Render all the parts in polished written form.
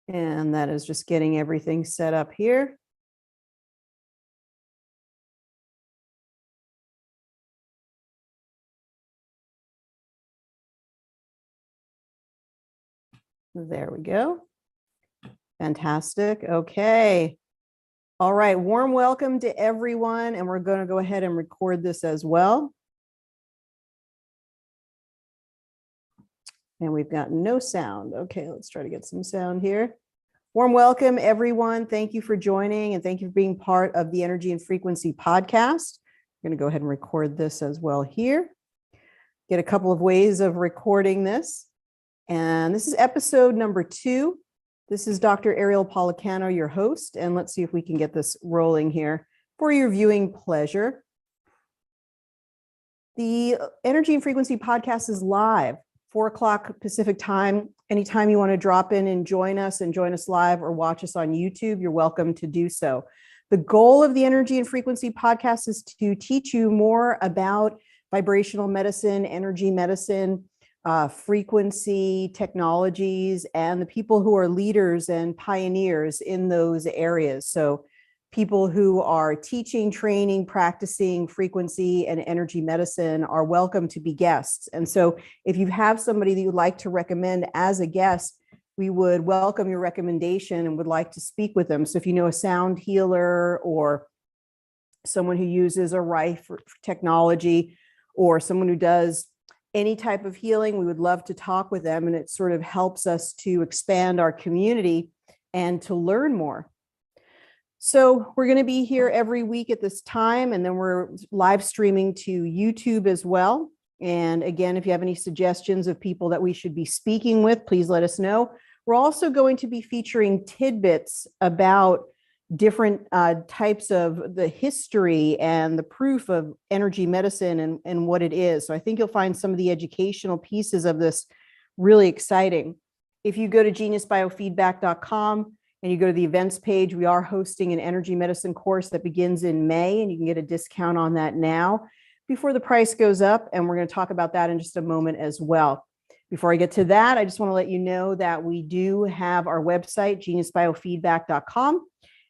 And that is just getting everything set up here. There we go. Fantastic. Okay. All right. Warm welcome to everyone. And we're going to go ahead and record this as well. And we've got no sound. Okay, let's try to get some sound here. Warm welcome, everyone. Thank you for joining and thank you for being part of the Energy and Frequency podcast. I'm going to go ahead and record this as well here. Get a couple of ways of recording this. And this is episode number 2. This is Dr. Ariel Policano, your host. And let's see if we can get this rolling here for your viewing pleasure. The Energy and Frequency podcast is live, 4 o'clock Pacific time. Anytime you want to drop in and join us live or watch us on YouTube, you're welcome to do so. The goal of the Energy and Frequency podcast is to teach you more about vibrational medicine, energy medicine, frequency technologies, and the people who are leaders and pioneers in those areas. So people who are teaching, training, practicing frequency and energy medicine are welcome to be guests. And so if you have somebody that you'd like to recommend as a guest, we would welcome your recommendation and would like to speak with them. So if you know a sound healer or someone who uses a Rife technology or someone who does any type of healing, we would love to talk with them. And it sort of helps us to expand our community and to learn more. So we're going to be here every week at this time, and then we're live streaming to YouTube as well. And again, if you have any suggestions of people that we should be speaking with, please let us know. We're also going to be featuring tidbits about different types of the history and the proof of energy medicine and what it is. So I think you'll find some of the educational pieces of this really exciting. If you go to geniusbiofeedback.com and you go to the events page, we are hosting an energy medicine course that begins in May, and you can get a discount on that now before the price goes up. And we're going to talk about that in just a moment as well. Before I get to that, I just want to let you know that we do have our website, geniusbiofeedback.com.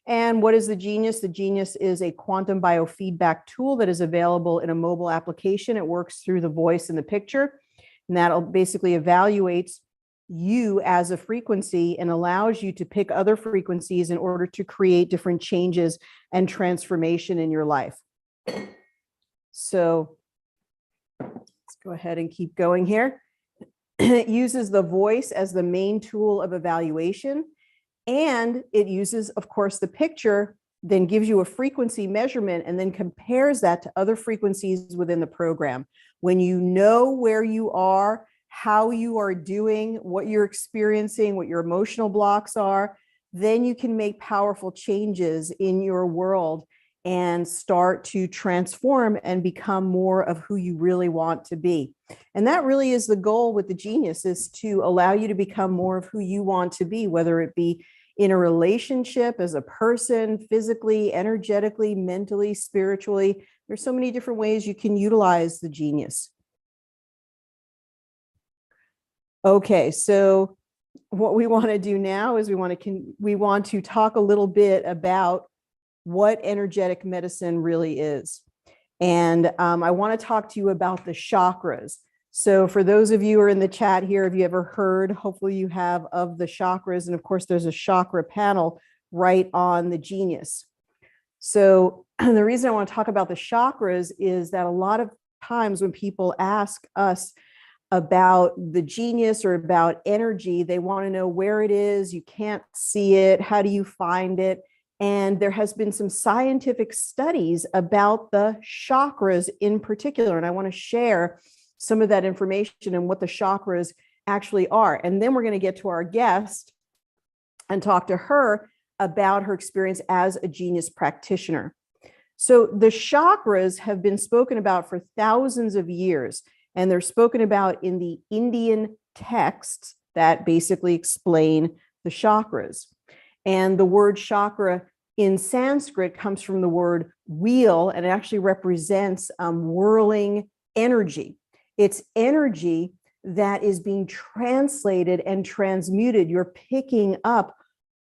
And what is the Genius? The Genius is a quantum biofeedback tool that is available in a mobile application. It works through the voice and the picture, and that basically evaluates you as a frequency and allows you to pick other frequencies in order to create different changes and transformation in your life. So let's go ahead and keep going here. It uses the voice as the main tool of evaluation. And it uses, of course, the picture, then gives you a frequency measurement and then compares that to other frequencies within the program. When you know where you are, how you are doing, what you're experiencing, what your emotional blocks are, then you can make powerful changes in your world and start to transform and become more of who you really want to be. And that really is the goal with the Genius, is to allow you to become more of who you want to be, whether it be in a relationship, as a person, physically, energetically, mentally, spiritually. There's so many different ways you can utilize the Genius. Okay, so what we want to do now is we want to talk a little bit about what energetic medicine really is. And I want to talk to you about the chakras. So for those of you who are in the chat here, have you ever heard, hopefully you have, of the chakras? And of course, there's a chakra panel right on the Genius. So the reason I want to talk about the chakras is that a lot of times when people ask us about the Genius or about energy, they want to know where it is. You can't see it. How do you find it? And there has been some scientific studies about the chakras in particular. And I want to share some of that information and what the chakras actually are. And then we're going to get to our guest and talk to her about her experience as a Genius practitioner. So the chakras have been spoken about for thousands of years, and they're spoken about in the Indian texts that basically explain the chakras. And the word chakra in Sanskrit comes from the word wheel, and it actually represents whirling energy. It's energy that is being translated and transmuted. You're picking up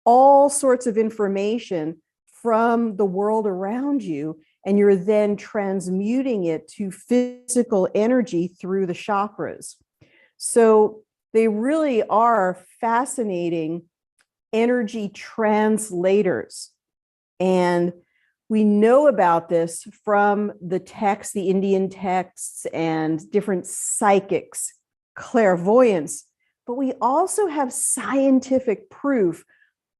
all sorts of information from the world around you, and you're then transmuting it to physical energy through the chakras. So they really are fascinating energy translators. And we know about this from the texts, the Indian texts, and different psychics, clairvoyance, but we also have scientific proof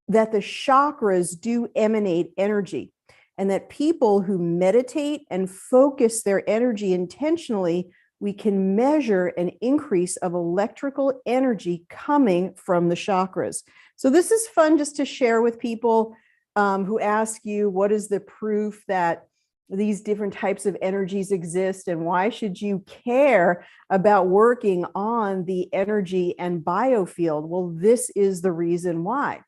that the chakras do emanate energy, and that people who meditate and focus their energy intentionally, we can measure an increase of electrical energy coming from the chakras. So this is fun just to share with people who ask you, what is the proof that these different types of energies exist, and why should you care about working on the energy and biofield? Well, this is the reason why.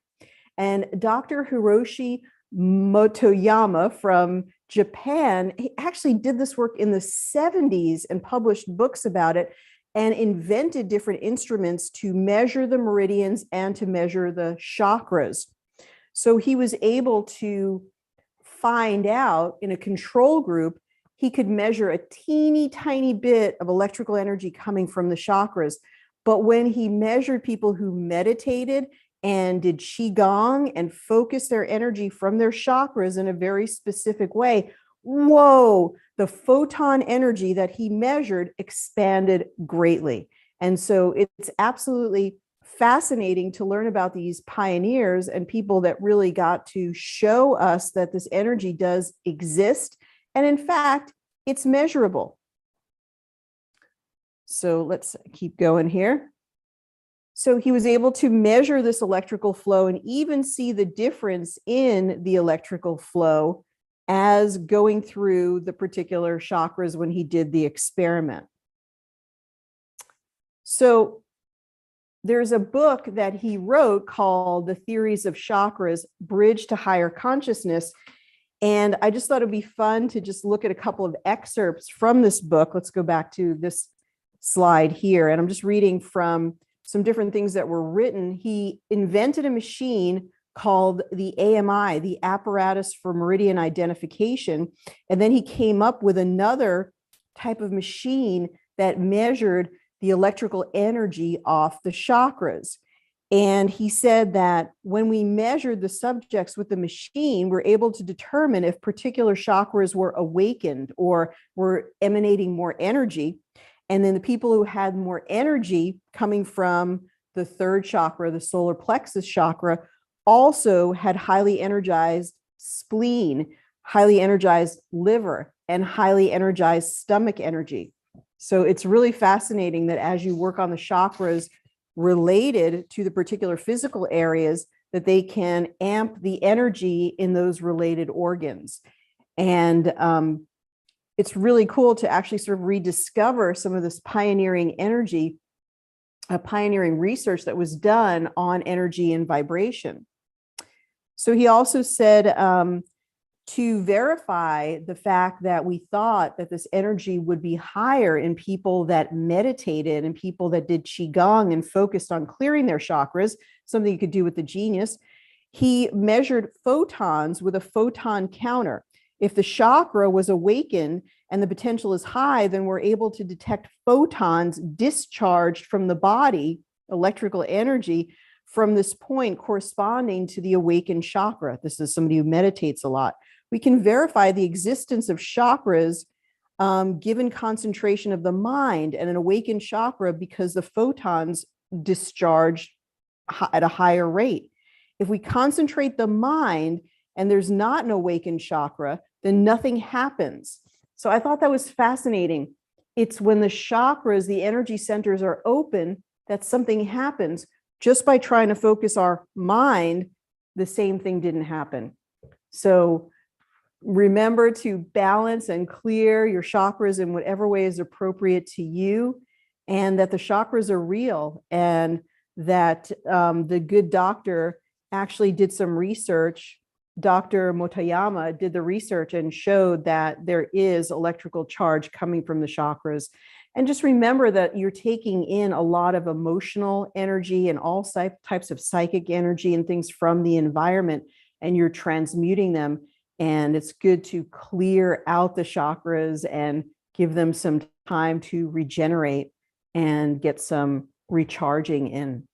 And Dr. Hiroshi Motoyama from Japan, he actually did this work in the 70s and published books about it, and invented different instruments to measure the meridians and to measure the chakras. So he was able to find out in a control group, he could measure a teeny tiny bit of electrical energy coming from the chakras. But when he measured people who meditated and did Qigong and focused their energy from their chakras in a very specific way, whoa, the photon energy that he measured expanded greatly. And so it's absolutely fascinating to learn about these pioneers and people that really got to show us that this energy does exist. And in fact, it's measurable. So let's keep going here. So he was able to measure this electrical flow and even see the difference in the electrical flow as going through the particular chakras when he did the experiment. So there's a book that he wrote called The Theories of Chakras, Bridge to Higher Consciousness. And I just thought it'd be fun to just look at a couple of excerpts from this book. Let's go back to this slide here. And I'm just reading from some different things that were written. He invented a machine called the AMI, the Apparatus for Meridian Identification. And then he came up with another type of machine that measured the electrical energy off the chakras. And he said that when we measured the subjects with the machine, we're able to determine if particular chakras were awakened or were emanating more energy. And then the people who had more energy coming from the third chakra, the solar plexus chakra, also had highly energized spleen, highly energized liver, and highly energized stomach energy. So it's really fascinating that as you work on the chakras related to the particular physical areas, that they can amp the energy in those related organs. And it's really cool to actually sort of rediscover some of this pioneering energy, pioneering research that was done on energy and vibration. So he also said, to verify the fact that we thought that this energy would be higher in people that meditated and people that did Qigong and focused on clearing their chakras, something you could do with the genius, he measured photons with a photon counter. If the chakra was awakened and the potential is high, then we're able to detect photons discharged from the body, electrical energy, from this point corresponding to the awakened chakra. This is somebody who meditates a lot. We can verify the existence of chakras given concentration of the mind and an awakened chakra because the photons discharge at a higher rate. If we concentrate the mind and there's not an awakened chakra, then nothing happens. So I thought that was fascinating. It's when the chakras, the energy centers are open, that something happens. Just by trying to focus our mind, the same thing didn't happen. So remember to balance and clear your chakras in whatever way is appropriate to you, and that the chakras are real, and that the good doctor actually did some research. Dr. Motoyama did the research and showed that there is electrical charge coming from the chakras. And just remember that you're taking in a lot of emotional energy and all types of psychic energy and things from the environment, and you're transmuting them. And it's good to clear out the chakras and give them some time to regenerate and get some recharging in.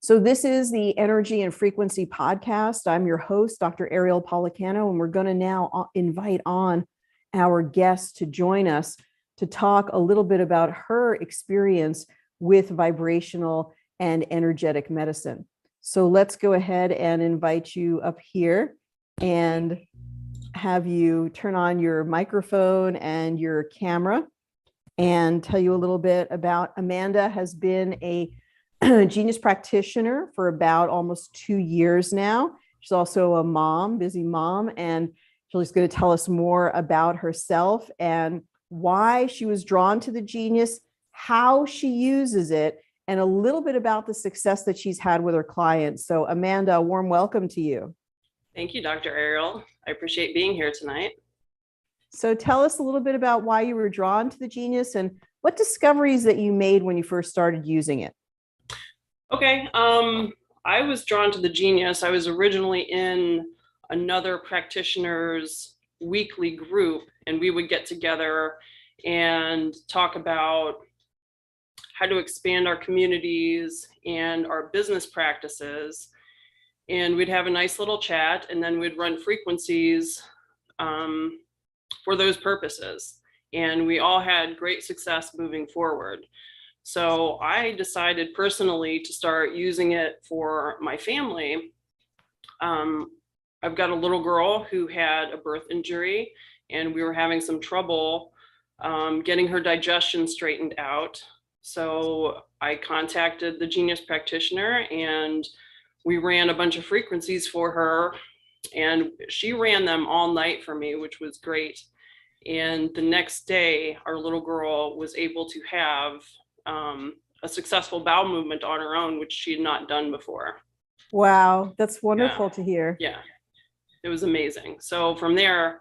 So this is the Energy and Frequency Podcast. I'm your host, Dr. Ariel Policano, and we're going to now invite on our guest to join us to talk a little bit about her experience with vibrational and energetic medicine. So let's go ahead and invite you up here and have you turn on your microphone and your camera and tell you a little bit about Amanda. Has been a genius practitioner for about almost 2 years now. She's also a mom, busy mom, and she's going to tell us more about herself and why she was drawn to the genius, how she uses it, and a little bit about the success that she's had with her clients. So Amanda, a warm welcome to you. Thank you, Dr. Ariel. I appreciate being here tonight. So tell us a little bit about why you were drawn to the genius and what discoveries that you made when you first started using it. Okay, I was drawn to the genius. I was originally in another practitioner's weekly group, and we would get together and talk about how to expand our communities and our business practices. And we'd have a nice little chat, and then we'd run frequencies for those purposes. And we all had great success moving forward. So I decided personally to start using it for my family. I've got a little girl who had a birth injury, and we were having some trouble getting her digestion straightened out. So I contacted the genius practitioner, and we ran a bunch of frequencies for her, and she ran them all night for me, which was great. And the next day, our little girl was able to have a successful bowel movement on her own, which she had not done before. Wow, that's wonderful to hear. Yeah, it was amazing. So from there,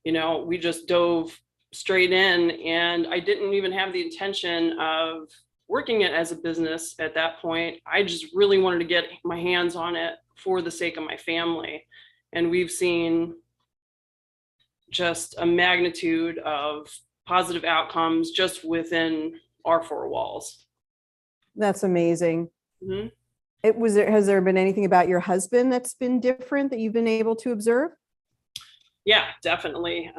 we just dove straight in, and I didn't even have the intention of working it as a business at that point. I just really wanted to get my hands on it for the sake of my family. And we've seen just a magnitude of positive outcomes just within our four walls. That's amazing. Mm-hmm. Has there been anything about your husband that's been different that you've been able to observe? Yeah, definitely.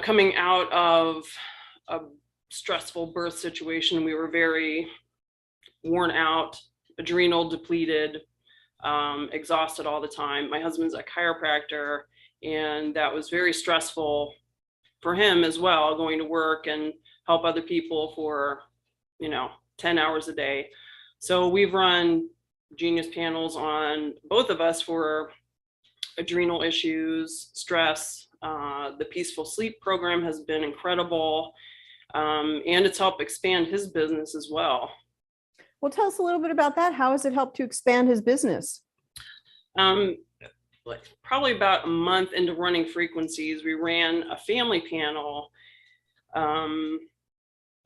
Coming out of a stressful birth situation, we were very worn out, adrenal depleted, exhausted all the time. My husband's a chiropractor, and that was very stressful for him as well, going to work and help other people for 10 hours a day. So we've run genius panels on both of us for adrenal issues, stress. The Peaceful Sleep program has been incredible, and it's helped expand his business as well. Well, tell us a little bit about that. How has it helped to expand his business? Probably about a month into running frequencies, we ran a family panel,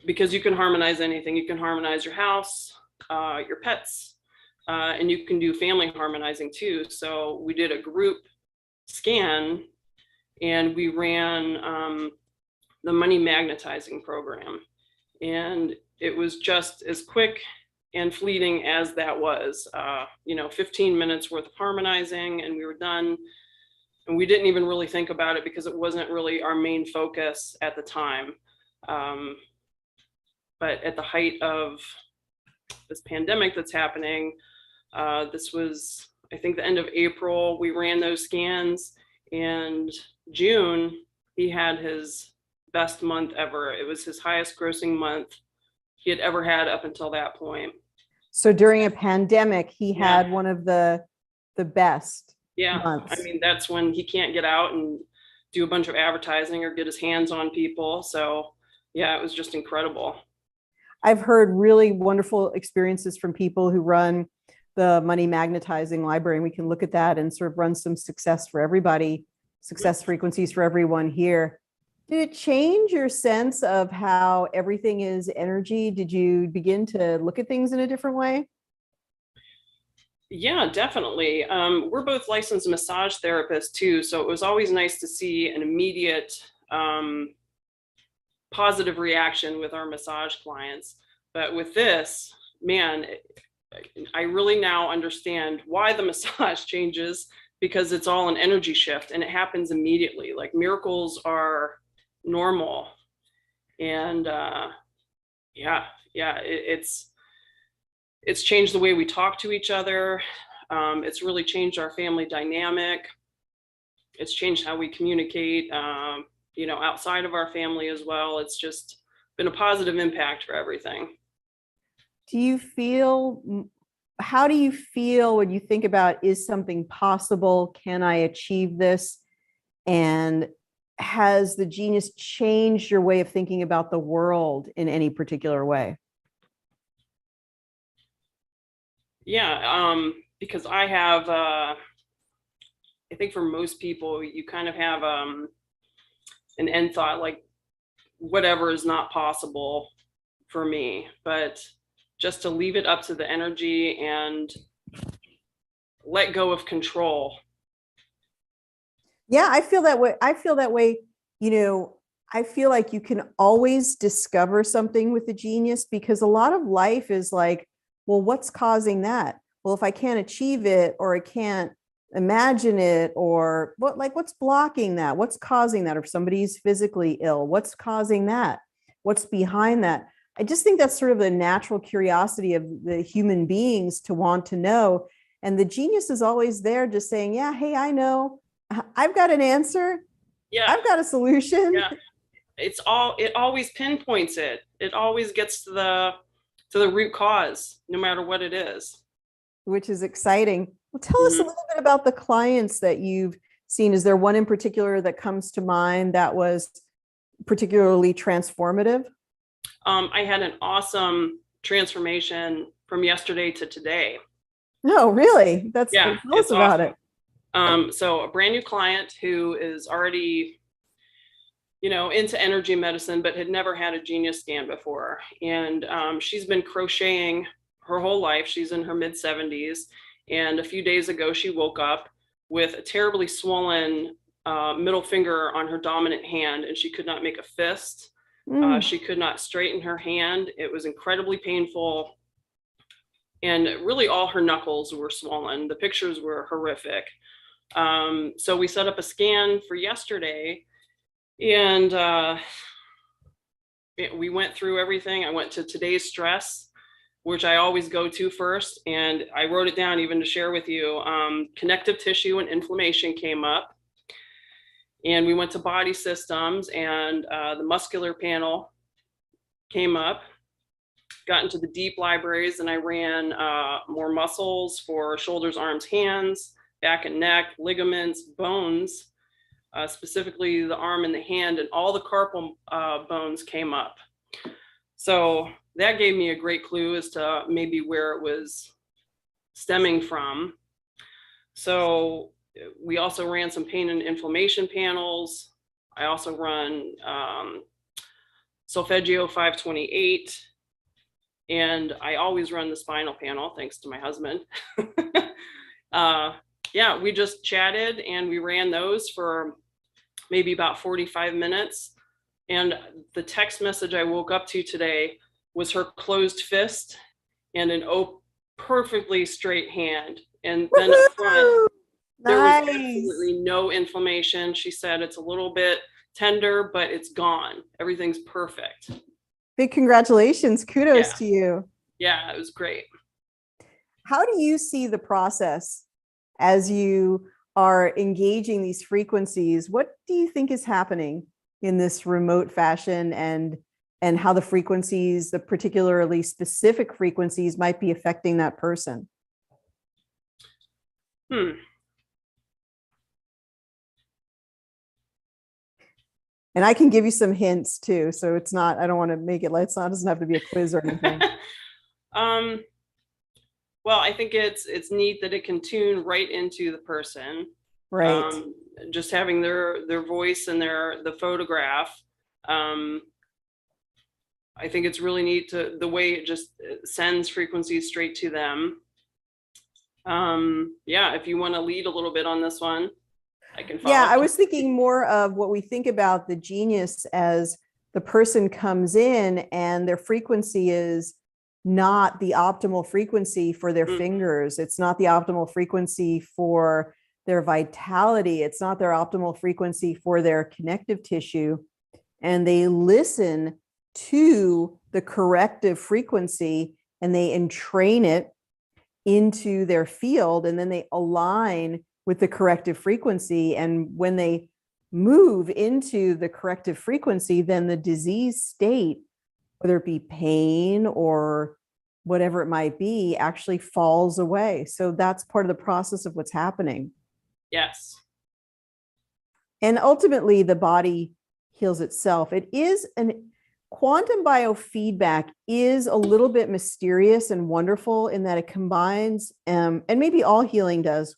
because you can harmonize anything. You can harmonize your house, your pets, and you can do family harmonizing too. So we did a group scan, and we ran the money magnetizing program, and it was just as quick and fleeting as that was. 15 minutes worth of harmonizing, and we were done. And we didn't even really think about it because it wasn't really our main focus at the time. But at the height of this pandemic that's happening, this was, I think, the end of April, we ran those scans, and June, he had his best month ever. It was his highest grossing month he had ever had up until that point. So during a pandemic, he had one of the best months. I mean, that's when he can't get out and do a bunch of advertising or get his hands on people. So yeah, it was just incredible. I've heard really wonderful experiences from people who run the money magnetizing library, and we can look at that and sort of run some success for everybody, success frequencies for everyone here. Did it change your sense of how everything is energy? Did you begin to look at things in a different way? Yeah, definitely. We're both licensed massage therapists too, so it was always nice to see an immediate positive reaction with our massage clients. But with this, man, I really now understand why the massage changes, because it's all an energy shift and it happens immediately. Like miracles are normal. And yeah, yeah, it's changed the way we talk to each other. It's really changed our family dynamic. It's changed how we communicate, outside of our family as well. It's just been a positive impact for everything. Do you feel, how do you feel when you think about, is something possible? Can I achieve this? And has the genius changed your way of thinking about the world in any particular way? Yeah, because I have, I think for most people, you kind of have an end thought, like whatever is not possible for me, but just to leave it up to the energy and let go of control. Yeah, I feel that way. I feel that way. I feel like you can always discover something with the genius, because a lot of life is like, well, what's causing that? Well, if I can't achieve it, or I can't imagine it, or what's blocking that? What's causing that? Or if somebody's physically ill, what's causing that? What's behind that? I just think that's sort of the natural curiosity of the human beings to want to know. And the genius is always there just saying, yeah, hey, I know. I've got an answer. Yeah, I've got a solution. yeah. It always pinpoints it. It always gets to the root cause, no matter what it is. Which is exciting. Well, tell us a Mhm. little bit about the clients that you've seen. Is there one in particular that comes to mind that was particularly transformative? I had an awesome transformation from yesterday to today. No, really? Yeah, Tell us it's about it. awesome. So a brand new client who is already, into energy medicine, but had never had a genius scan before. And she's been crocheting her whole life. She's in her mid 70s. And a few days ago, she woke up with a terribly swollen middle finger on her dominant hand, and she could not make a fist. Mm. She could not straighten her hand. It was incredibly painful. And really, all her knuckles were swollen. The pictures were horrific. So we set up a scan for yesterday, and we went through everything. I went to today's stress, which I always go to first, and I wrote it down even to share with you. Connective tissue and inflammation came up, and we went to body systems, and the muscular panel came up. Got into the deep libraries, and I ran more muscles for shoulders, arms, hands, back and neck, ligaments, bones, specifically the arm and the hand, and all the carpal bones came up. So that gave me a great clue as to maybe where it was stemming from. So we also ran some pain and inflammation panels. I also run Solfeggio 528, and I always run the spinal panel, thanks to my husband. Yeah, we just chatted and we ran those for maybe about 45 minutes. And the text message I woke up to today was her closed fist and an perfectly straight hand. And then up front, there was absolutely no inflammation. She said it's a little bit tender, but it's gone. Everything's perfect. Big congratulations. Kudos to you. Yeah, it was great. How do you see the process as you are engaging these frequencies? What do you think is happening in this remote fashion, and how the frequencies, the particularly specific frequencies, might be affecting that person? And I can give you some hints too. So it's not, I don't want to make it, it doesn't have to be a quiz or anything. Well, I think it's neat that it can tune right into the person. Right. Just having their voice and the photograph. I think it's really neat the way it just sends frequencies straight to them. Yeah, if you want to lead a little bit on this one, I can follow. Yeah, I was thinking more of what we think about the genius as the person comes in and their frequency is not the optimal frequency for their fingers. It's not the optimal frequency for their vitality. It's not their optimal frequency for their connective tissue. And they listen to the corrective frequency and they entrain it into their field, and then they align with the corrective frequency. And when they move into the corrective frequency, then the disease state, whether it be pain or whatever it might be, actually falls away. So that's part of the process of what's happening. Yes. And ultimately, the body heals itself. It is quantum biofeedback is a little bit mysterious and wonderful in that it combines, and maybe all healing does,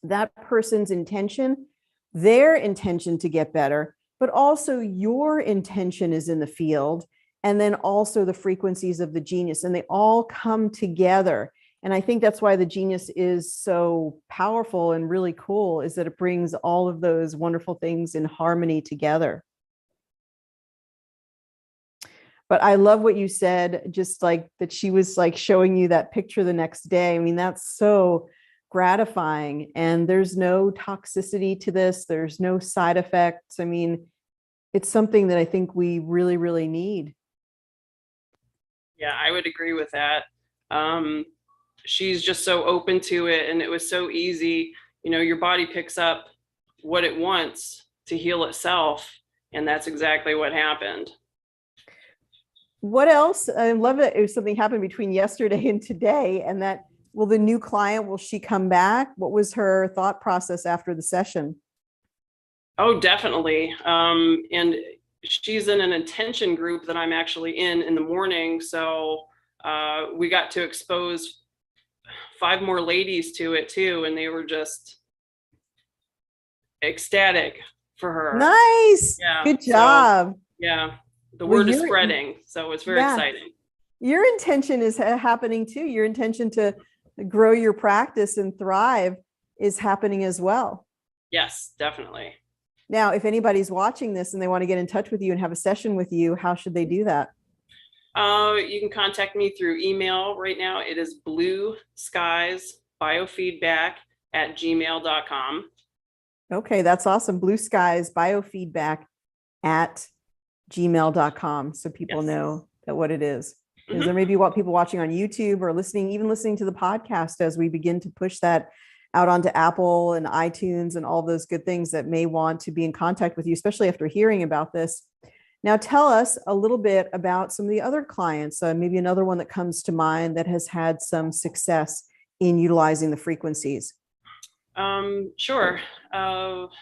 that person's intention, their intention to get better, but also your intention is in the field, and then also the frequencies of the genius, and they all come together. And I think that's why the genius is so powerful and really cool, is that it brings all of those wonderful things in harmony together. But I love what you said, just like that she was like showing you that picture the next day. I mean, that's so gratifying. And there's no toxicity to this. There's no side effects. I mean, it's something that I think we really, really need. Yeah, I would agree with that. She's just so open to it, and it was so easy. You know, your body picks up what it wants to heal itself, and that's exactly what happened. What else? I love it. If something happened between yesterday and today, and that, will the new client, will she come back? What was her thought process after the session? Oh, definitely. And she's in an intention group that I'm actually in the morning. So we got to expose 5 more ladies to it too. And they were just ecstatic for her. Nice. Yeah. Good job. So, yeah. The word is spreading. So it's very exciting. Your intention is happening too. Your intention to grow your practice and thrive is happening as well. Yes, definitely. Now, if anybody's watching this and they want to get in touch with you and have a session with you, how should they do that? You can contact me through email right now. It is blueskiesbiofeedback@gmail.com. Okay, that's awesome. Blue Skies Biofeedback at gmail.com. So people know that what it is. Because there may be people watching on YouTube or listening, even listening to the podcast as we begin to push that out onto Apple and iTunes and all those good things, that may want to be in contact with you, especially after hearing about this. Now, tell us a little bit about some of the other clients, maybe another one that comes to mind that has had some success in utilizing the frequencies. Sure. Let's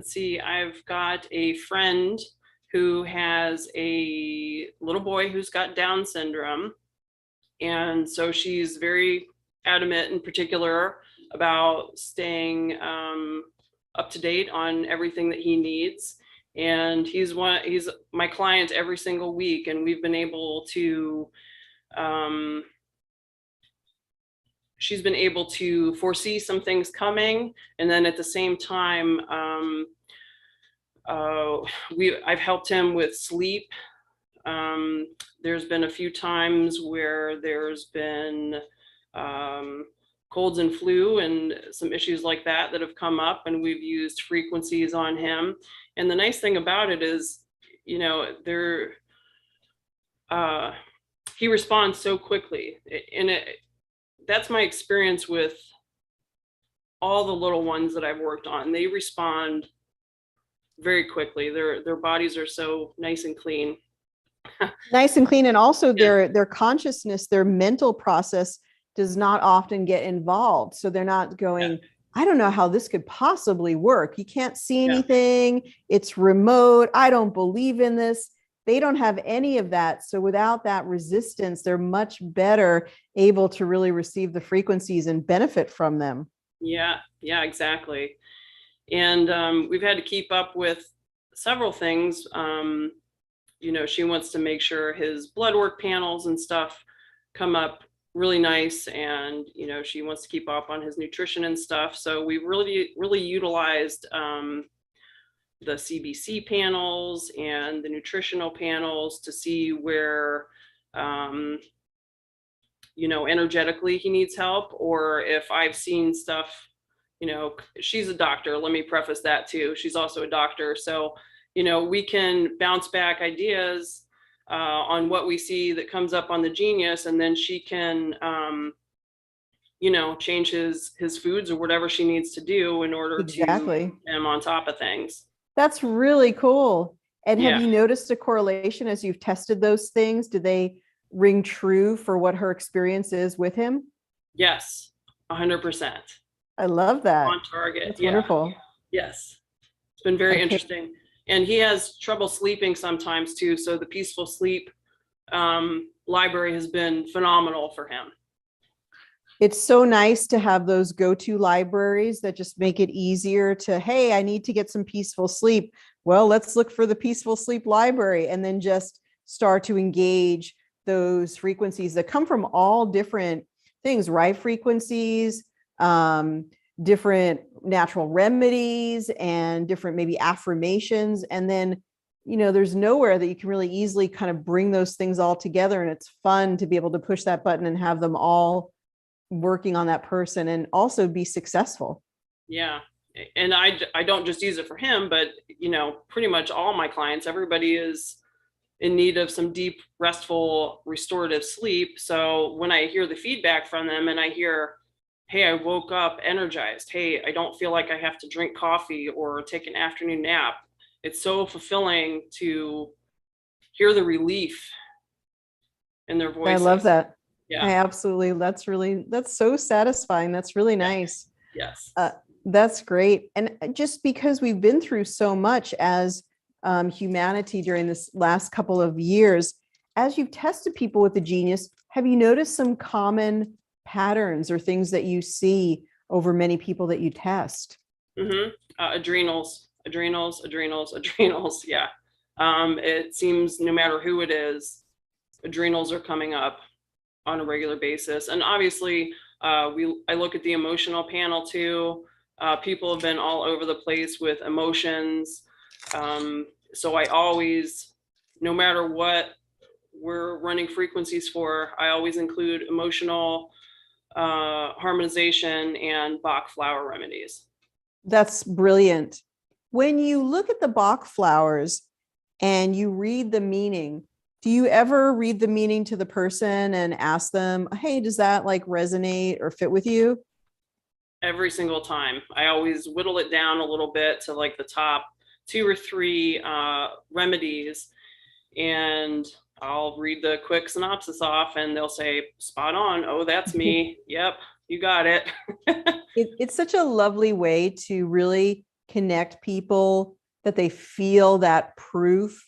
see. I've got a friend who has a little boy who's got Down syndrome. And so she's very adamant and particular about staying up to date on everything that he needs. And he's my client every single week, and we've been able to she's been able to foresee some things coming, and then at the same time I've helped him with sleep. There's been a few times where there's been colds and flu and some issues like that have come up, and we've used frequencies on him. And the nice thing about it is, you know, he responds so quickly, and that's my experience with all the little ones that I've worked on. They respond very quickly. Their bodies are so nice and clean. Nice and clean. And also their consciousness, their mental process does not often get involved. So they're not going, I don't know how this could possibly work. You can't see anything. It's remote. I don't believe in this. They don't have any of that. So without that resistance, they're much better able to really receive the frequencies and benefit from them. Yeah, yeah, exactly. And we've had to keep up with several things. She wants to make sure his blood work panels and stuff come up really nice, and she wants to keep up on his nutrition and stuff. So we really utilized the CBC panels and the nutritional panels to see where um, energetically he needs help, or if I've seen stuff. She's a doctor. Let me preface that too. She's also a doctor. So, we can bounce back ideas on what we see that comes up on the Genius, and then she can, change his foods or whatever she needs to do in order to Exactly. get him on top of things. That's really cool. And have Yeah. you noticed a correlation as you've tested those things? Do they ring true for what her experience is with him? Yes. 100%. I love that. On target. That's Yeah. wonderful. Yes. It's been very Okay. interesting. And he has trouble sleeping sometimes too. So the peaceful sleep library has been phenomenal for him. It's so nice to have those go-to libraries that just make it easier to, hey, I need to get some peaceful sleep. Well, let's look for the peaceful sleep library, and then just start to engage those frequencies that come from all different things, right? Frequencies, different natural remedies, and different maybe affirmations. And then, there's nowhere that you can really easily kind of bring those things all together. And it's fun to be able to push that button and have them all working on that person and also be successful. Yeah. And I don't just use it for him, but pretty much all my clients, everybody is in need of some deep, restful, restorative sleep. So when I hear the feedback from them and I hear, hey, I woke up energized. Hey, I don't feel like I have to drink coffee or take an afternoon nap. It's so fulfilling to hear the relief in their I voices. love that. Yeah. I absolutely, that's so satisfying. That's really nice. Yes. That's great. And just because we've been through so much as humanity during this last couple of years, as you've tested people with the Genius, have you noticed some common patterns or things that you see over many people that you test? Adrenals, adrenals, adrenals, adrenals. Yeah. It seems no matter who it is, adrenals are coming up on a regular basis. And obviously, I look at the emotional panel too. People have been all over the place with emotions. So I always, no matter what we're running frequencies for, I always include emotional harmonization and Bach flower remedies. That's brilliant. When you look at the Bach flowers and you read the meaning, do you ever read the meaning to the person and ask them, hey, does that like resonate or fit with you? Every single time. I always whittle it down a little bit to like the top 2 or 3 remedies, and I'll read the quick synopsis off and they'll say, spot on. Oh, that's me. Yep, you got it. It's such a lovely way to really connect people, that they feel that proof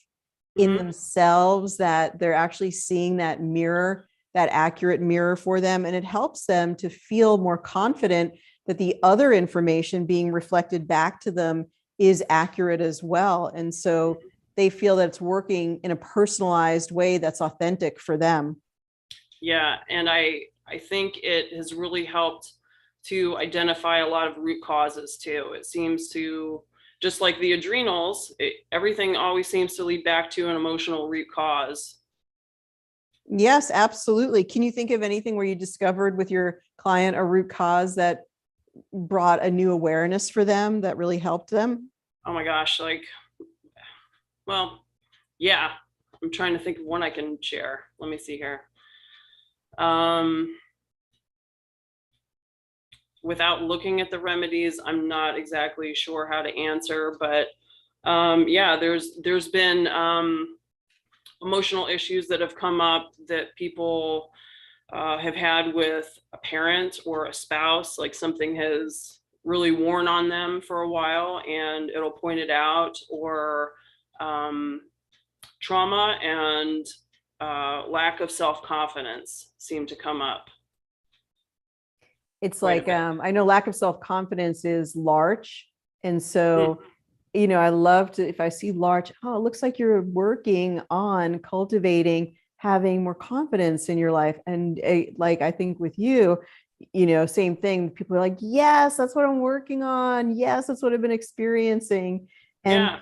in themselves, that they're actually seeing that mirror, that accurate mirror for them. And it helps them to feel more confident that the other information being reflected back to them is accurate as well. And so they feel that it's working in a personalized way that's authentic for them. Yeah, and I think it has really helped to identify a lot of root causes too. It seems to, just like the adrenals, everything always seems to lead back to an emotional root cause. Yes, absolutely. Can you think of anything where you discovered with your client a root cause that brought a new awareness for them that really helped them? Oh my gosh, well, yeah, I'm trying to think of one I can share. Let me see here. Without looking at the remedies, I'm not exactly sure how to answer, but yeah, there's been emotional issues that have come up that people have had with a parent or a spouse, like something has really worn on them for a while and it'll point it out, or trauma and lack of self-confidence seem to come up. It's quite a like, bit. I know lack of self-confidence is large. And Mm, so, I love to, if I see large, oh, it looks like you're working on cultivating, having more confidence in your life. And like, I think with you, same thing. People are like, yes, that's what I'm working on. Yes, that's what I've been experiencing. And yeah,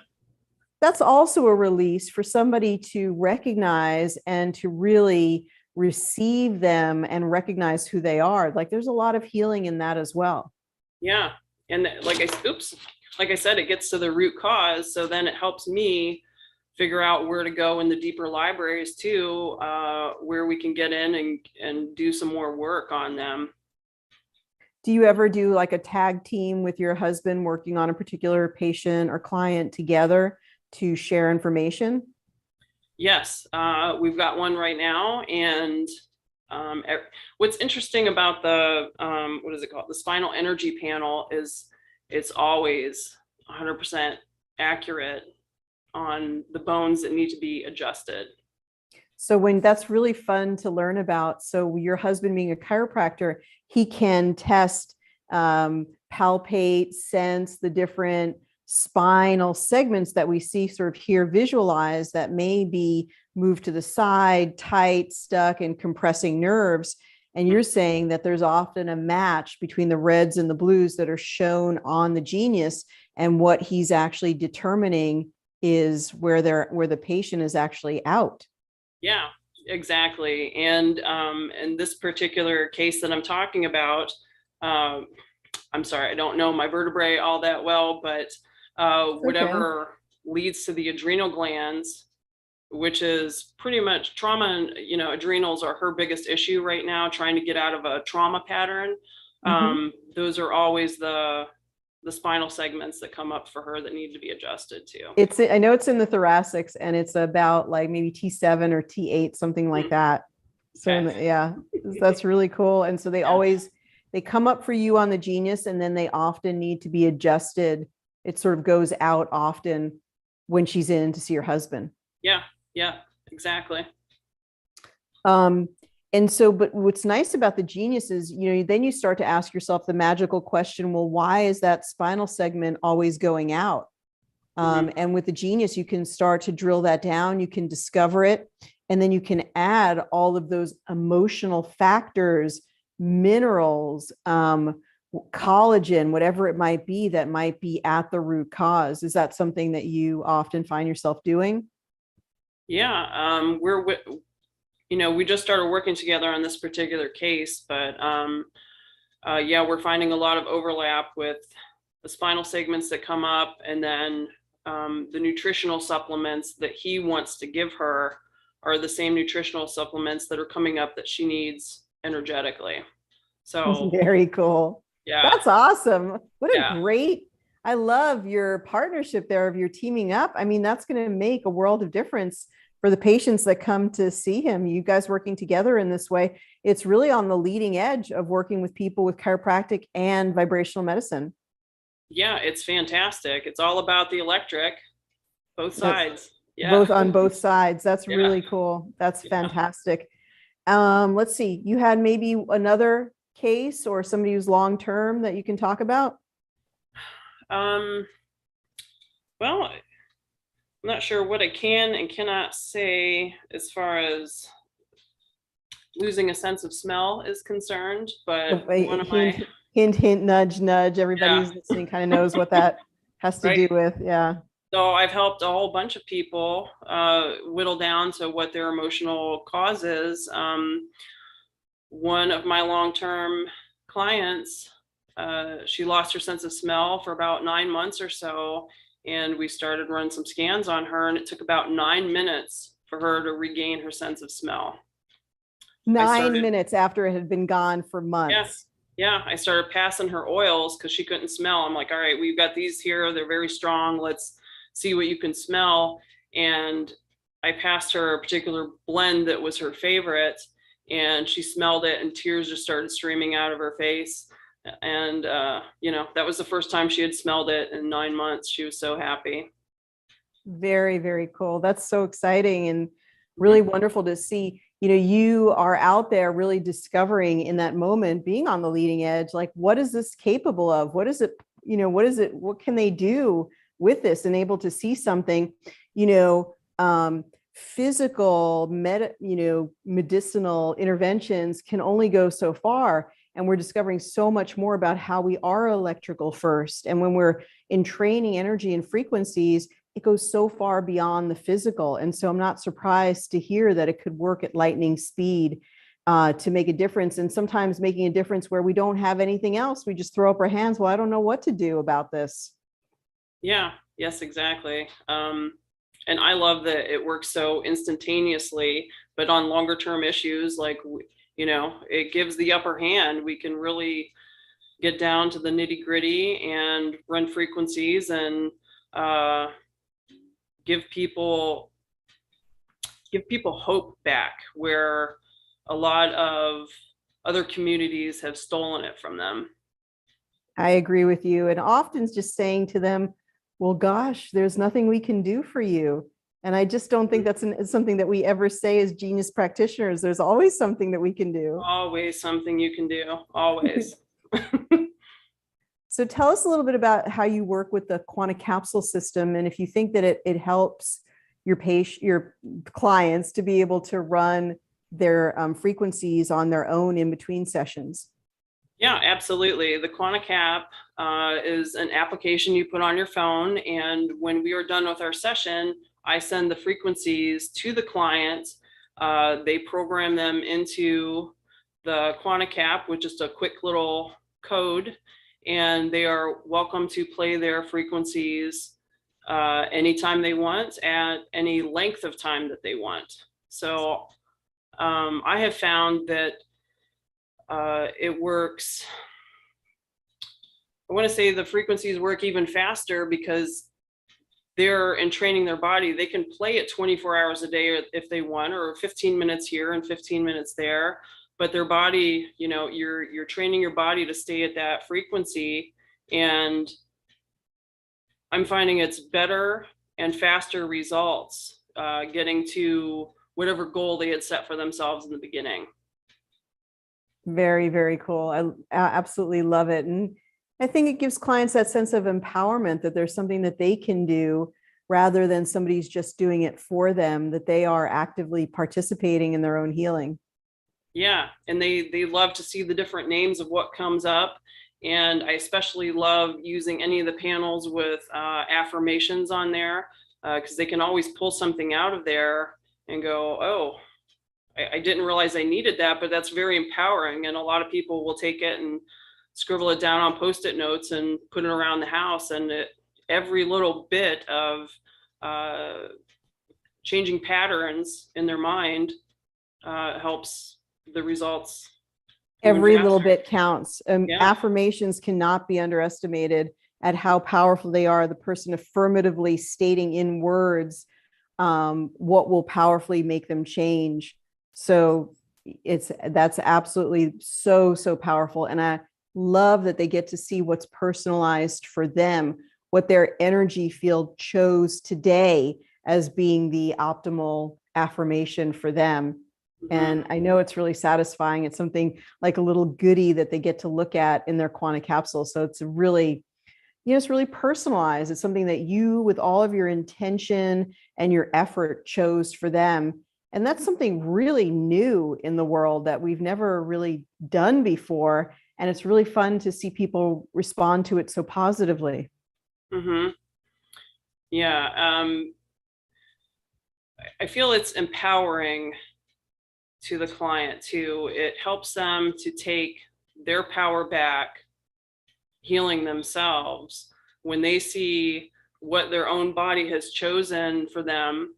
that's also a release for somebody to recognize and to really receive them and recognize who they are. Like there's a lot of healing in that as well. yeah. And like I said, it gets to the root cause. So then it helps me figure out where to go in the deeper libraries too, where we can get in and do some more work on them. Do you ever do like a tag team with your husband working on a particular patient or client together to share information? Yes, we've got one right now, and what's interesting about the what is it called? The spinal energy panel is it's always 100% accurate on the bones that need to be adjusted. So when that's really fun to learn about. So your husband being a chiropractor, he can test, palpate, sense the different spinal segments that we see sort of here visualized that may be moved to the side, tight, stuck, and compressing nerves. And you're saying that there's often a match between the reds and the blues that are shown on the Genius, and what he's actually determining is where the patient is actually out. Yeah, exactly. And in this particular case that I'm talking about, um, I'm sorry, I don't know my vertebrae all that well, but It's okay. whatever leads to the adrenal glands, which is pretty much trauma, and adrenals are her biggest issue right now, trying to get out of a trauma pattern. Mm-hmm. Those are always the spinal segments that come up for her that need to be adjusted to. I know it's in the thoracics, and it's about like maybe T7 or T8, something like that. So Okay. yeah, that's really cool. And so Yeah. they come up for you on the Genius, and then they often need to be adjusted. It sort of goes out often when she's in to see her husband. Yeah. Yeah. Exactly. Um, and so, but what's nice about the Genius is, then you start to ask yourself the magical question, well, why is that spinal segment always going out? Mm-hmm. And with the Genius, you can start to drill that down, you can discover it, and then you can add all of those emotional factors, minerals, collagen, whatever it might be that might be at the root cause. Is that something that you often find yourself doing? Yeah. We just started working together on this particular case, but yeah, we're finding a lot of overlap with the spinal segments that come up, and then the nutritional supplements that he wants to give her are the same nutritional supplements that are coming up that she needs energetically. So Very cool. yeah, That's awesome. What a yeah, great, I love your partnership there of your teaming up. I mean, that's going to make a world of difference for the patients that come to see him. You guys working together in this way, it's really on the leading edge of working with people with chiropractic and vibrational medicine. yeah, it's fantastic. It's all about the electric, both That's sides. Yeah, both on both sides. That's yeah, really cool. That's yeah. fantastic. Let's see. You had maybe another case or somebody who's long term that you can talk about? Um, well, I'm not sure what I can and cannot say as far as losing a sense of smell is concerned, but one of Hint, my, hint, hint, nudge, nudge. Everybody yeah, who's listening kind of knows what that has to right. do with. Yeah. So I've helped a whole bunch of people whittle down to what their emotional cause is. One of my long-term clients, she lost her sense of smell for about 9 months or so, and we started running some scans on her, and it took about 9 minutes for her to regain her sense of smell. I 9 minutes after it had been gone for yeah, months. yeah, I started passing her oils because she couldn't smell. I'm like, all right, we've got these here. They're very strong. Let's see what you can smell. And I passed her a particular blend that was her favorite, and she smelled it, and tears just started streaming out of her face. And, that was the first time she had smelled it in 9 months. She was so happy. Very, very cool. That's so exciting and Mhm. really wonderful to see. you are out there really discovering in that moment, being on the leading edge, like, what is this capable of? What is it? What can they do with this, and able to see something, physical, medicinal interventions can only go so far. And we're discovering so much more about how we are electrical first. And when we're in training energy and frequencies, it goes so far beyond the physical. And so I'm not surprised to hear that it could work at lightning speed to make a difference, and sometimes making a difference where we don't have anything else. We just throw up our hands. Well, I don't know what to do about this. Yeah, yes, exactly. And I love that it works so instantaneously, but on longer term issues, like, it gives the upper hand. We can really get down to the nitty gritty and run frequencies and give people hope back, where a lot of other communities have stolen it from them. I agree with you. And often it's just saying to them, well, gosh, there's nothing we can do for you. And I just don't think that's something that we ever say as genius practitioners. There's always something that we can do. Always something you can do, always. So tell us a little bit about how you work with the quantum capsule system, and if you think that it helps your clients to be able to run their frequencies on their own in between sessions. Yeah, absolutely. The QuantiCap is an application you put on your phone, and when we are done with our session, I send the frequencies to the client. They program them into the QuantiCap with just a quick little code, and they are welcome to play their frequencies anytime they want, at any length of time that they want. So I have found that it works. I want to say the frequencies work even faster because they're in training their body. They can play it 24 hours a day if they want, or 15 minutes here and 15 minutes there. But their body, you're training your body to stay at that frequency. And I'm finding it's better and faster results getting to whatever goal they had set for themselves in the beginning. Very, very cool. I absolutely love it. And I think it gives clients that sense of empowerment, that there's something that they can do rather than somebody's just doing it for them, that they are actively participating in their own healing. Yeah, and they love to see the different names of what comes up. And I especially love using any of the panels with affirmations on there, because they can always pull something out of there and go, oh, I didn't realize I needed that, but that's very empowering. And a lot of people will take it and scribble it down on Post-it notes and put it around the house. And every little bit of changing patterns in their mind helps the results. Every little bit counts. Yeah. Affirmations cannot be underestimated at how powerful they are. The person affirmatively stating in words what will powerfully make them change. So that's absolutely so powerful. And I love that they get to see what's personalized for them, what their energy field chose today as being the optimal affirmation for them. Mm-hmm. And I know it's really satisfying. It's something like a little goodie that they get to look at in their quantum capsule. So it's really, it's really personalized. It's something that you, with all of your intention and your effort, chose for them. And that's something really new in the world that we've never really done before. And it's really fun to see people respond to it so positively. Mm-hmm. Yeah. I feel it's empowering to the client too. It helps them to take their power back, healing themselves when they see what their own body has chosen for them.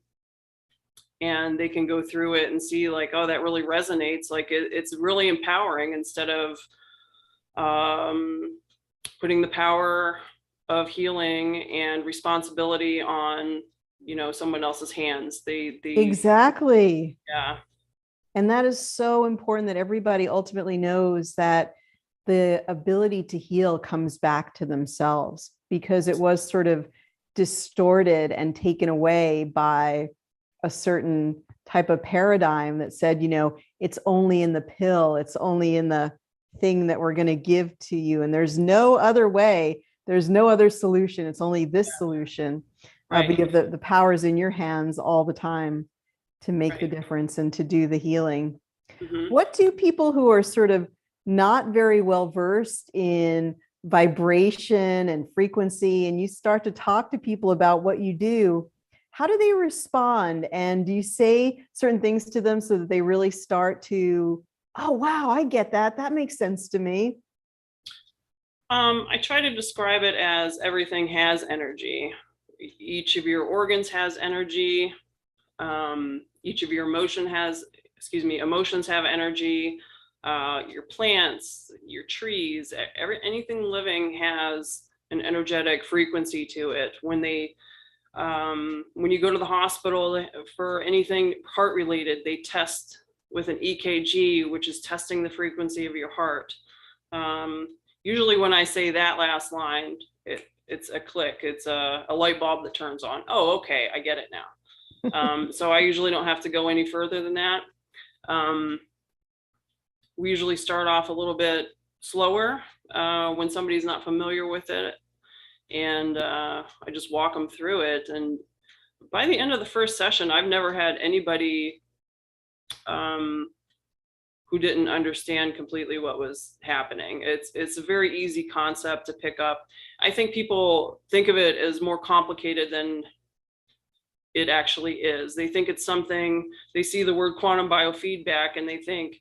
And they can go through it and see like, oh, that really resonates. Like it's really empowering, instead of putting the power of healing and responsibility on, someone else's hands. Exactly. Yeah. And that is so important, that everybody ultimately knows that the ability to heal comes back to themselves, because it was sort of distorted and taken away by a certain type of paradigm that said, it's only in the pill, it's only in the thing that we're going to give to you. And there's no other way. There's no other solution. It's only this solution. Right. But you have the powers in your hands all the time to make the difference and to do the healing. What do people who are sort of not very well versed in vibration and frequency, and you start to talk to people about what you do, how do they respond? And do you say certain things to them so that they really start to, oh, wow, I get that. That makes sense to me. I try to describe it as everything has energy. Each of your organs has energy. Each of your emotions have energy. Your plants, your trees, anything living has an energetic frequency to it. When you go to the hospital for anything heart related, they test with an EKG, which is testing the frequency of your heart. Usually when I say that last line, it's a click, it's a light bulb that turns on. Oh, okay, I get it now. So I usually don't have to go any further than that. We usually start off a little bit slower when somebody's not familiar with it. And I just walk them through it. And by the end of the first session, I've never had anybody who didn't understand completely what was happening. It's a very easy concept to pick up. I think people think of it as more complicated than it actually is. They think it's something, they see the word quantum biofeedback and they think,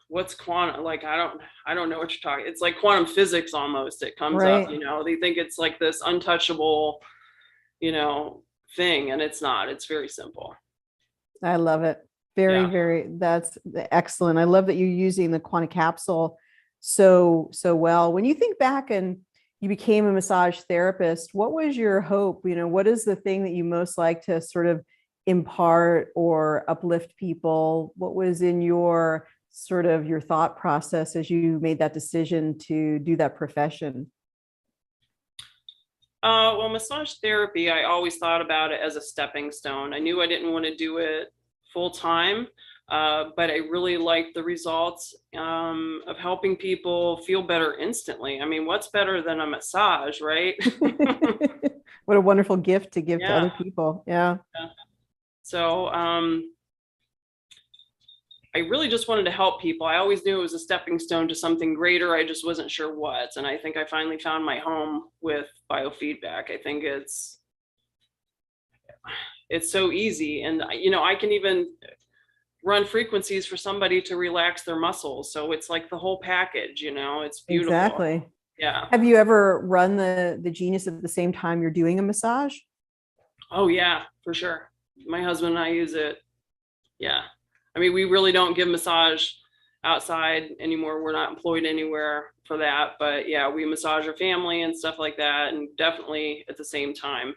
what's quantum? Like, I don't know what you're talking. It's like quantum physics almost. It comes up, they think it's like this untouchable, thing, and it's not. It's very simple. I love it. Very, that's excellent. I love that you're using the quantum capsule so well. When you think back and you became a massage therapist, what was your hope? What is the thing that you most like to sort of impart or uplift people? What was in your sort of your thought process as you made that decision to do that profession? Well, massage therapy, I always thought about it as a stepping stone. I knew I didn't want to do it full time, but I really liked the results of helping people feel better instantly. I mean, what's better than a massage, right? What a wonderful gift to give to other people. Yeah. So I really just wanted to help people. I always knew it was a stepping stone to something greater. I just wasn't sure what. And I think I finally found my home with biofeedback. I think it's so easy. And, I can even run frequencies for somebody to relax their muscles. So it's like the whole package, it's beautiful. Exactly. Yeah. Have you ever run the Genius at the same time you're doing a massage? Oh yeah, for sure. My husband and I use it. Yeah. I mean, we really don't give massage outside anymore. We're not employed anywhere for that, but yeah, we massage our family and stuff like that. And definitely at the same time,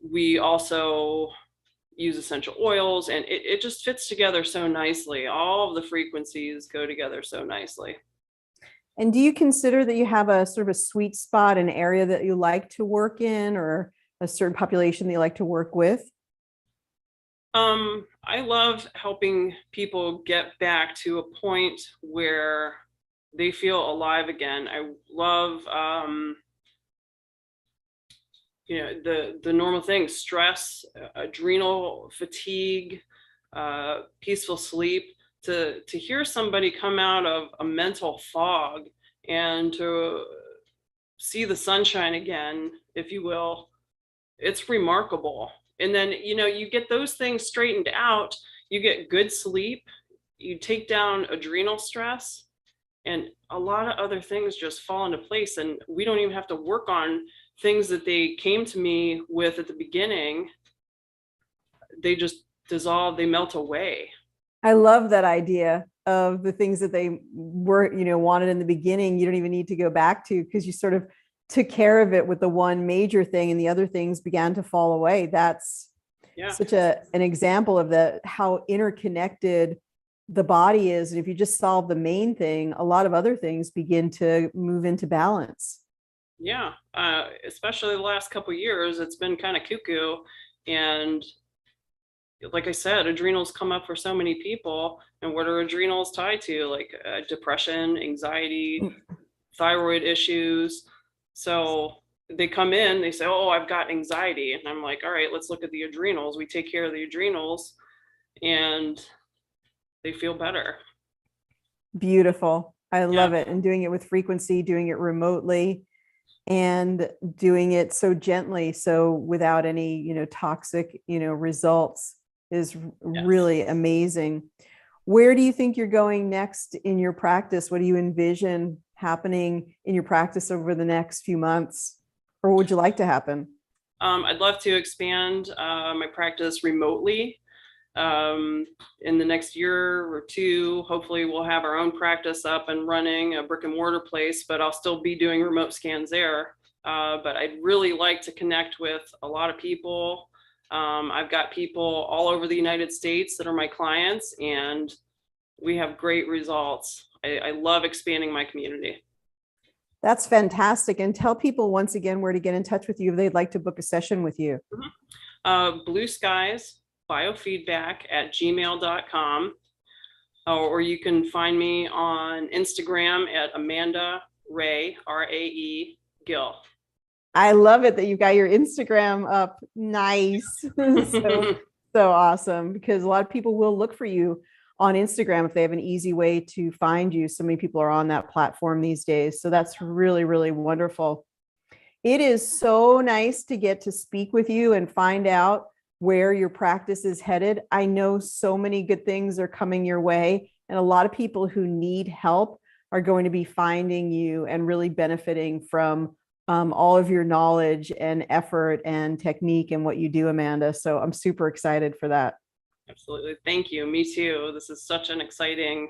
we also use essential oils, and it just fits together so nicely. All of the frequencies go together so nicely. And do you consider that you have a sort of a sweet spot, an area that you like to work in, or a certain population that you like to work with? I love helping people get back to a point where they feel alive again. I love, the normal things: stress, adrenal fatigue, peaceful sleep. To hear somebody come out of a mental fog and to see the sunshine again, if you will, it's remarkable. And then, you get those things straightened out, you get good sleep, you take down adrenal stress, and a lot of other things just fall into place. And we don't even have to work on things that they came to me with at the beginning. They just dissolve, they melt away. I love that idea of the things that they were, wanted in the beginning. You don't even need to go back to, because you sort of took care of it with the one major thing and the other things began to fall away. That's such an example of how interconnected the body is. And if you just solve the main thing, a lot of other things begin to move into balance. Yeah. Especially the last couple of years, it's been kind of cuckoo. And like I said, adrenals come up for so many people. And what are adrenals tied to? Like depression, anxiety, thyroid issues. So they come in, they say, oh, I've got anxiety. And I'm like, all right, let's look at the adrenals. We take care of the adrenals and they feel better. Beautiful. I Yeah. love it. And doing it with frequency, doing it remotely, and doing it so gently, so without any, toxic, results is Yes. really amazing. Where do you think you're going next in your practice? What do you envision happening in your practice over the next few months? Or what would you like to happen? I'd love to expand my practice remotely. In the next year or two, hopefully we'll have our own practice up and running, a brick and mortar place, but I'll still be doing remote scans there. But I'd really like to connect with a lot of people. I've got people all over the United States that are my clients, and we have great results. I love expanding my community. That's fantastic. And tell people once again where to get in touch with you if they'd like to book a session with you. Blue Skies Biofeedback at gmail.com. Or you can find me on Instagram at Amanda Rae, R-A-E, Gill. I love it that you got your Instagram up. Nice. So awesome, because a lot of people will look for you on Instagram if they have an easy way to find you. So many people are on that platform these days. So that's really, really wonderful. It is so nice to get to speak with you and find out where your practice is headed. I know so many good things are coming your way, and a lot of people who need help are going to be finding you and really benefiting from all of your knowledge and effort and technique and what you do, Amanda. So I'm super excited for that. Absolutely. Thank you. Me too. This is such an exciting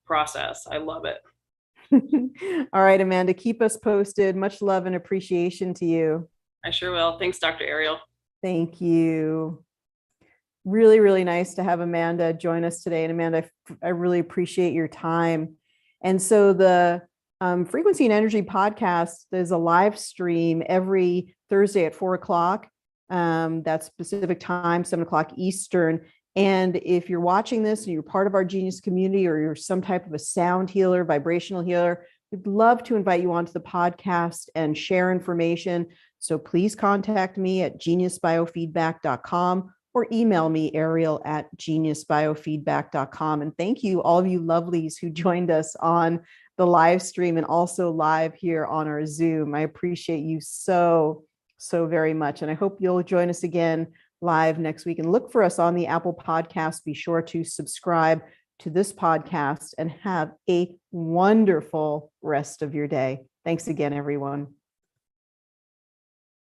process. I love it. All right, Amanda, keep us posted. Much love and appreciation to you. I sure will. Thanks, Dr. Ariel. Thank you. Really, really nice to have Amanda join us today. And Amanda, I really appreciate your time. And so the Frequency and Energy podcast is a live stream every Thursday at 4:00. That's Pacific time, 7:00 Eastern. And if you're watching this and you're part of our Genius community, or you're some type of a sound healer, vibrational healer, we'd love to invite you onto the podcast and share information. So please contact me at geniusbiofeedback.com or email me, Ariel at geniusbiofeedback.com. And thank you, all of you lovelies who joined us on the live stream and also live here on our Zoom. I appreciate you so, so very much. And I hope you'll join us again live next week, and look for us on the Apple Podcast. Be sure to subscribe to this podcast and have a wonderful rest of your day. Thanks again, everyone.